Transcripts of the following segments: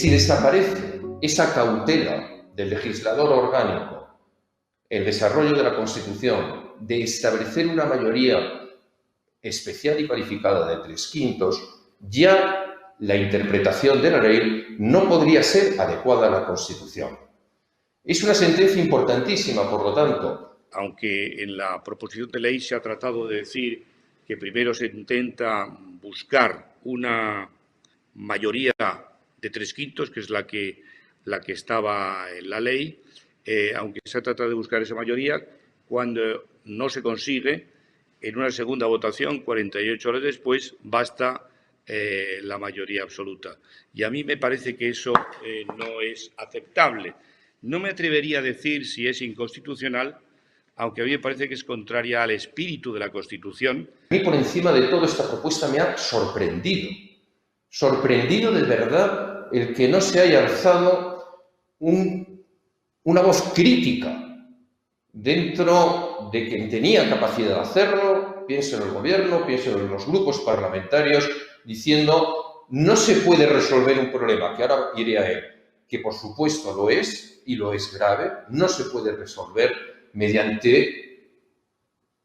Si desaparece esa cautela del legislador orgánico, el desarrollo de la Constitución, de establecer una mayoría especial y calificada de 3/5, ya la interpretación de la ley no podría ser adecuada a la Constitución. Es una sentencia importantísima, por lo tanto. Aunque en la proposición de ley se ha tratado de decir que primero se intenta buscar una mayoría de 3/5, que es la que estaba en la ley, aunque se ha tratado de buscar esa mayoría, cuando no se consigue, en una segunda votación, 48 horas después, basta la mayoría absoluta. Y a mí me parece que eso no es aceptable. No me atrevería a decir si es inconstitucional, aunque a mí me parece que es contraria al espíritu de la Constitución. A mí, por encima de todo, esta propuesta me ha sorprendido. Sorprendido de verdad el que no se haya alzado una voz crítica dentro de quien tenía capacidad de hacerlo. Pienso en el Gobierno, pienso en los grupos parlamentarios, diciendo no se puede resolver un problema, que ahora iré a él, que por supuesto lo es, y lo es grave, no se puede resolver mediante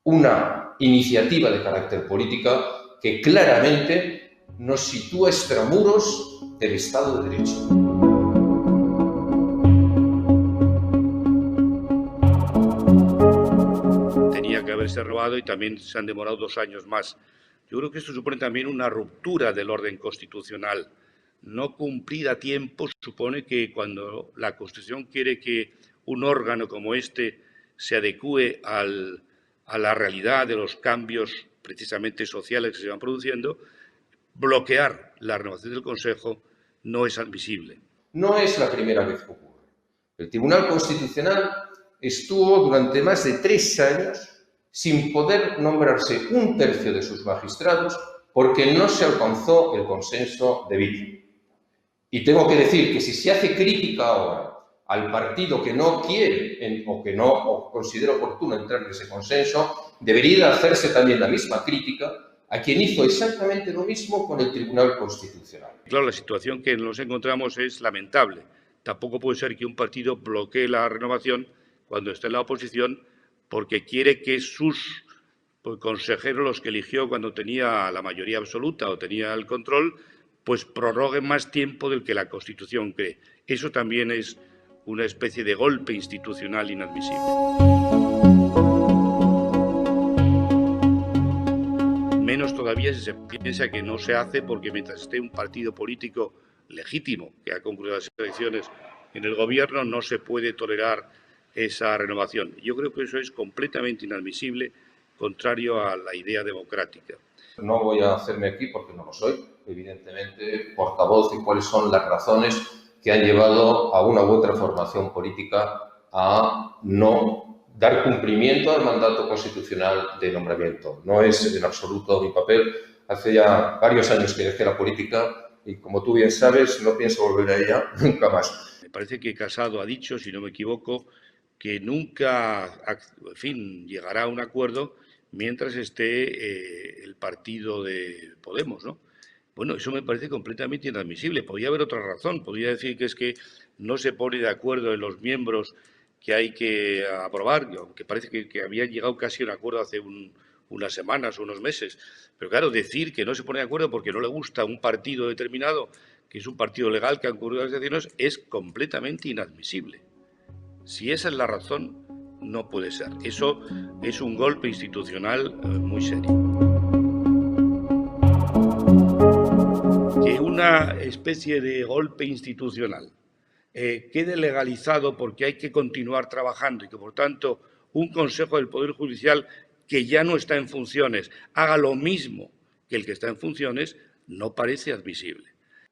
una iniciativa de carácter política que claramente nos sitúa extramuros del Estado de Derecho. Tenía que haberse robado y también se han demorado 2 años más. Yo creo que esto supone también una ruptura del orden constitucional. No cumplir a tiempo supone que cuando la Constitución quiere que un órgano como este se adecúe a la realidad de los cambios precisamente sociales que se van produciendo, bloquear la renovación del Consejo no es admisible. No es la primera vez que ocurre. El Tribunal Constitucional estuvo durante más de 3 años sin poder nombrarse 1/3 de sus magistrados porque no se alcanzó el consenso debido. Y tengo que decir que si se hace crítica ahora al partido que no quiere o que no considera oportuno entrar en ese consenso, debería hacerse también la misma crítica a quien hizo exactamente lo mismo con el Tribunal Constitucional. Claro, la situación que nos encontramos es lamentable. Tampoco puede ser que un partido bloquee la renovación cuando está en la oposición porque quiere que sus consejeros, los que eligió cuando tenía la mayoría absoluta o tenía el control, pues prorroguen más tiempo del que la Constitución cree. Eso también es una especie de golpe institucional inadmisible. Menos todavía si se piensa que no se hace porque mientras esté un partido político legítimo que ha concluido las elecciones en el Gobierno no se puede tolerar esa renovación. Yo creo que eso es completamente inadmisible, contrario a la idea democrática. No voy a hacerme aquí, porque no lo soy, evidentemente, portavoz de cuáles son las razones que han llevado a una u otra formación política a no dar cumplimiento al mandato constitucional de nombramiento. No es en absoluto mi papel. Hace ya varios años que dejé la política y, como tú bien sabes, no pienso volver a ella nunca más. Me parece que Casado ha dicho, si no me equivoco, que nunca, en fin, llegará a un acuerdo mientras esté el partido de Podemos, ¿no? Bueno, eso me parece completamente inadmisible. Podría haber otra razón. Podría decir que es que no se pone de acuerdo en los miembros que hay que aprobar, aunque parece que habían llegado casi a un acuerdo hace unas semanas o unos meses. Pero claro, decir que no se pone de acuerdo porque no le gusta un partido determinado, que es un partido legal que ha ocurrido las elecciones, es completamente inadmisible. Si esa es la razón, no puede ser. Eso es un golpe institucional muy serio. Que una especie de golpe institucional quede legalizado porque hay que continuar trabajando y que, por tanto, un Consejo del Poder Judicial que ya no está en funciones haga lo mismo que el que está en funciones, no parece admisible.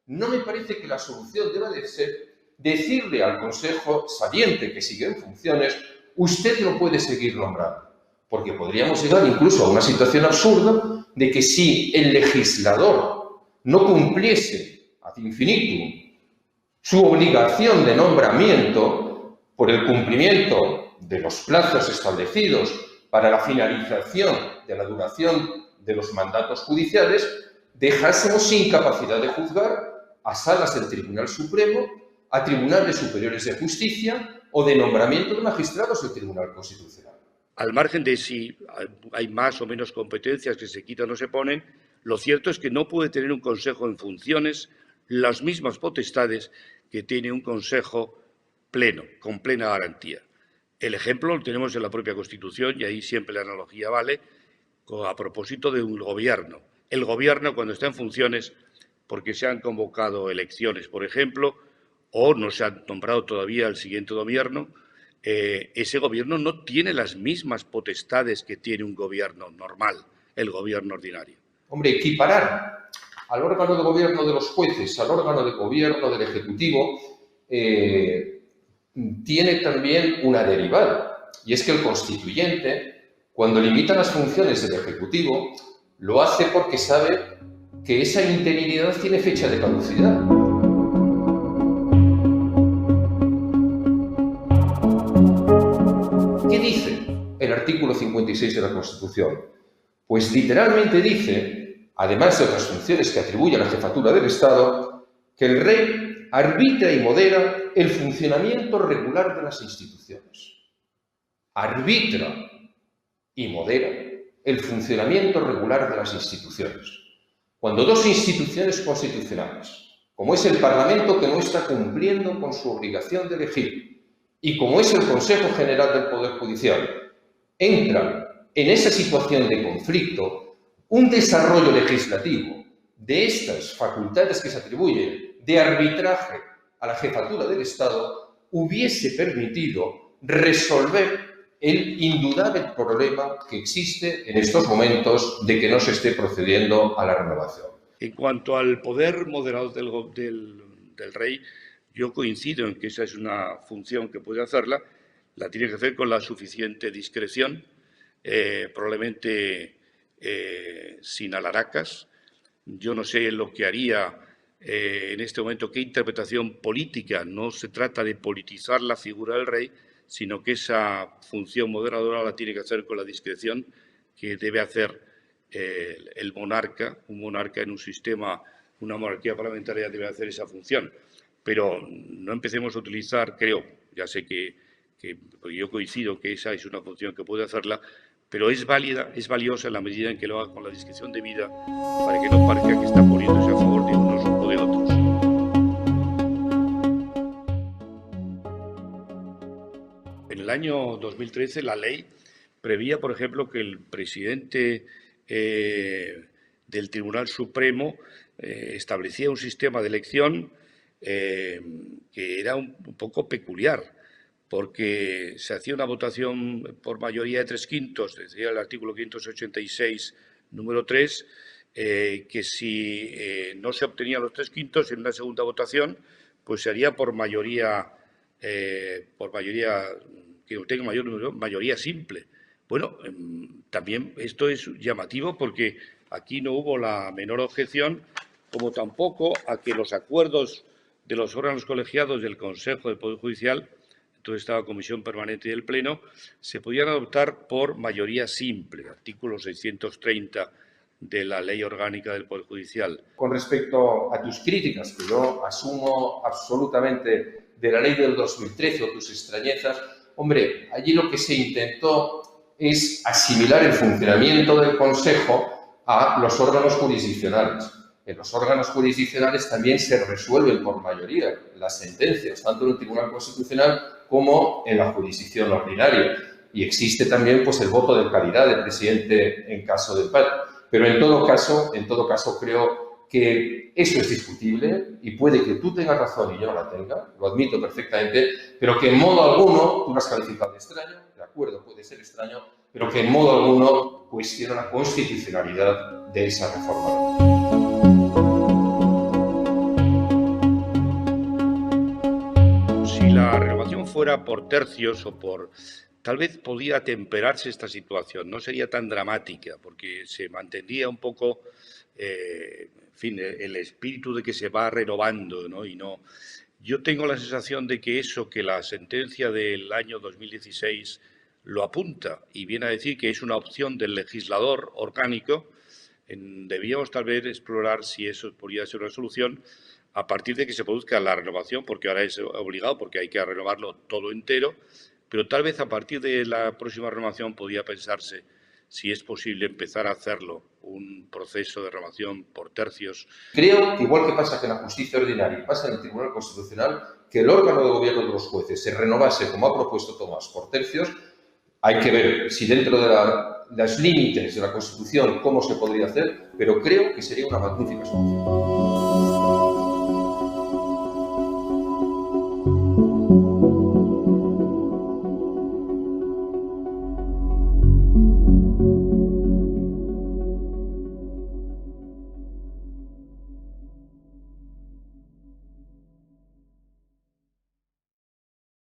No me parece que la solución deba de ser decirle al Consejo, sabiente que sigue en funciones, usted no puede seguir nombrando. Porque podríamos llegar incluso a una situación absurda de que si el legislador no cumpliese ad infinitum su obligación de nombramiento por el cumplimiento de los plazos establecidos para la finalización de la duración de los mandatos judiciales, dejásemos sin capacidad de juzgar a salas del Tribunal Supremo, a tribunales superiores de justicia o de nombramiento de magistrados del Tribunal Constitucional. Al margen de si hay más o menos competencias que se quitan o se ponen, lo cierto es que no puede tener un Consejo en funciones las mismas potestades que tiene un Consejo pleno, con plena garantía. El ejemplo lo tenemos en la propia Constitución y ahí siempre la analogía vale a propósito de un gobierno. El gobierno, cuando está en funciones, porque se han convocado elecciones, por ejemplo, o no se ha nombrado todavía el siguiente gobierno, ese gobierno no tiene las mismas potestades que tiene un gobierno normal, el gobierno ordinario. Hombre, equiparar al órgano de gobierno de los jueces al órgano de gobierno del Ejecutivo tiene también una derivada, y es que el constituyente, cuando limita las funciones del Ejecutivo, lo hace porque sabe que esa interinidad tiene fecha de caducidad. ¿Qué dice el artículo 56 de la Constitución? Pues literalmente dice, además de otras funciones que atribuye a la jefatura del Estado, que el rey arbitra y modera el funcionamiento regular de las instituciones. Arbitra y modera el funcionamiento regular de las instituciones. Cuando dos instituciones constitucionales, como es el Parlamento que no está cumpliendo con su obligación de elegir, y como es el Consejo General del Poder Judicial, entran en esa situación de conflicto, un desarrollo legislativo de estas facultades que se atribuyen de arbitraje a la jefatura del Estado hubiese permitido resolver el indudable problema que existe en estos momentos de que no se esté procediendo a la renovación. En cuanto al poder moderador del rey, yo coincido en que esa es una función que puede hacerla, la tiene que hacer con la suficiente discreción, probablemente sin alaracas. Yo no sé lo que haría en este momento, qué interpretación política. No se trata de politizar la figura del rey, sino que esa función moderadora la tiene que hacer con la discreción que debe hacer el monarca. Un monarca en un sistema, una monarquía parlamentaria debe hacer esa función. Pero no empecemos a utilizar, creo, ya sé que yo coincido que esa es una función que puede hacerla, pero es válida, es valiosa en la medida en que lo haga con la discreción debida para que no parezca que está poniéndose a favor de unos o de otros. En el año 2013 la ley prevía, por ejemplo, que el presidente del Tribunal Supremo establecía un sistema de elección que era un poco peculiar, porque se hacía una votación por mayoría de 3/5, decía el artículo 586, número 3, que si no se obtenían los 3/5 en una segunda votación, pues se haría por mayoría que obtenga mayor número, mayoría simple. Bueno, también esto es llamativo porque aquí no hubo la menor objeción, como tampoco a que los acuerdos de los órganos colegiados del Consejo del Poder Judicial, entonces estaba Comisión Permanente y el Pleno, se podían adoptar por mayoría simple, artículo 630 de la Ley Orgánica del Poder Judicial. Con respecto a tus críticas, que yo asumo absolutamente de la ley del 2013 o tus extrañezas, hombre, allí lo que se intentó es asimilar el funcionamiento del Consejo a los órganos jurisdiccionales. En los órganos jurisdiccionales también se resuelven por mayoría las sentencias, tanto en el Tribunal Constitucional como en la jurisdicción ordinaria. Y existe también pues, el voto de calidad del presidente en caso de empate. Pero en todo caso creo que eso es discutible y puede que tú tengas razón y yo no la tenga, lo admito perfectamente, pero que en modo alguno, tú lo has calificado de extraño, de acuerdo, puede ser extraño, pero que en modo alguno cuestiona la constitucionalidad de esa reforma. Si la renovación fuera por tercios o por... Tal vez podía temperarse esta situación, no sería tan dramática, porque se mantendría un poco, en fin, el espíritu de que se va renovando, ¿no? Y no. Yo tengo la sensación de que eso, que la sentencia del año 2016 lo apunta y viene a decir que es una opción del legislador orgánico, debíamos tal vez explorar si eso podría ser una solución, a partir de que se produzca la renovación, porque ahora es obligado, porque hay que renovarlo todo entero, pero tal vez a partir de la próxima renovación podría pensarse si es posible empezar a hacerlo, un proceso de renovación por tercios. Creo que igual que pasa que en la justicia ordinaria y pasa en el Tribunal Constitucional, que el órgano de gobierno de los jueces se renovase, como ha propuesto Tomás, por tercios. Hay que ver si dentro de los límites de la Constitución cómo se podría hacer, pero creo que sería una magnífica solución.